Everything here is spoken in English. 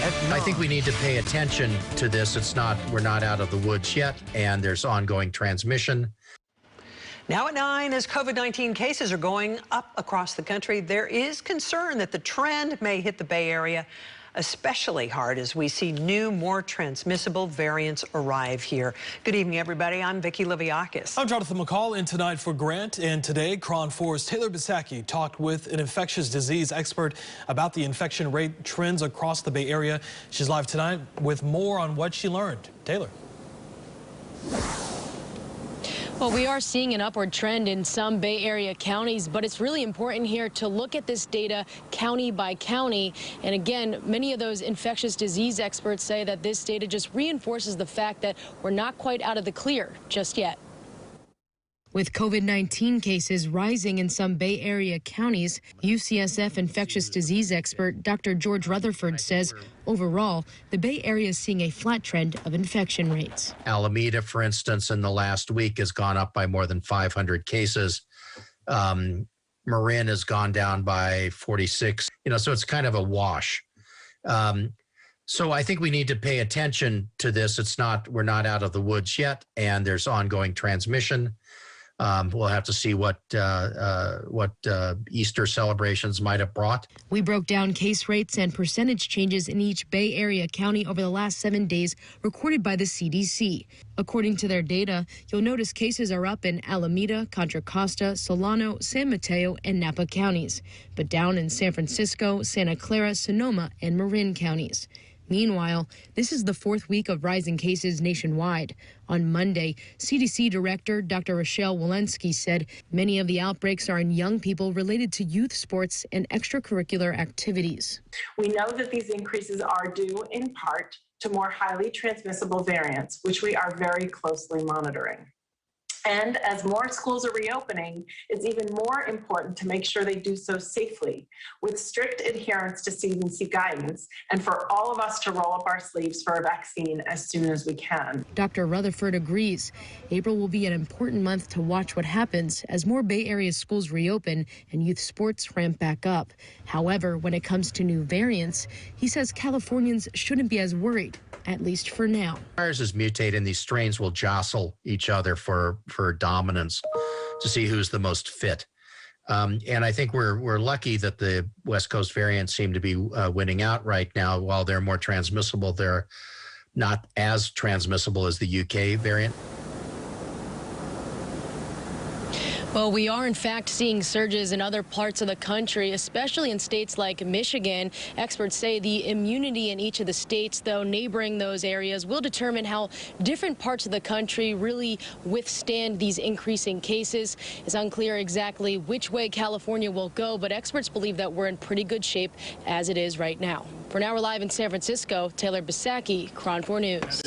I think we need to pay attention to this. We're not out of the woods yet, and there's ongoing transmission. Now at 9, as COVID-19 cases are going up across the country, there is concern that the trend may hit the Bay Area especially hard as we see new, more transmissible variants arrive here. Good evening, everybody. I'm Vicki Liviakis. I'm Jonathan McCall in tonight for Grant. And today, KRON 4's Taylor Bisacki talked with an infectious disease expert about the infection rate trends across the Bay Area. She's live tonight with more on what she learned. Taylor. Well, we are seeing an upward trend in some Bay Area counties, but it's really important here to look at this data county by county. And again, many of those infectious disease experts say that this data just reinforces the fact that we're not quite out of the clear just yet. With COVID-19 cases rising in some Bay Area counties, UCSF infectious disease expert Dr. George Rutherford says overall, the Bay Area is seeing a flat trend of infection rates. Alameda, for instance, in the last week has gone up by more than 500 cases. Marin has gone down by 46. So it's kind of a wash. So I think we need to pay attention to this. We're not out of the woods yet, and there's ongoing transmission. We'll have to see what Easter celebrations might have brought. We broke down case rates and percentage changes in each Bay Area county over the last 7 days recorded by the CDC. According to their data, you'll notice cases are up in Alameda, Contra Costa, Solano, San Mateo, and Napa counties, but down in San Francisco, Santa Clara, Sonoma, and Marin counties. Meanwhile, this is the fourth week of rising cases nationwide. On Monday, CDC Director Dr. Rochelle Walensky said many of the outbreaks are in young people related to youth sports and extracurricular activities. We know that these increases are due in part to more highly transmissible variants, which we are very closely monitoring. And as more schools are reopening, it's even more important to make sure they do so safely with strict adherence to CDC guidance and for all of us to roll up our sleeves for a vaccine as soon as we can. Dr. Rutherford agrees. April will be an important month to watch what happens as more Bay Area schools reopen and youth sports ramp back up. However, when it comes to new variants, he says Californians shouldn't be as worried, at least for now. Viruses mutate and these strains will jostle each other for dominance to see who's the most fit. And I think we're lucky that the West Coast variants seem to be winning out right now. While they're more transmissible, they're not as transmissible as the UK variant. Well, we are in fact seeing surges in other parts of the country, especially in states like Michigan. Experts say the immunity in each of the states, though, neighboring those areas will determine how different parts of the country really withstand these increasing cases. It's unclear exactly which way California will go, but experts believe that we're in pretty good shape as it is right now. For now, we're live in San Francisco. Taylor Bisacki, KRON 4 News.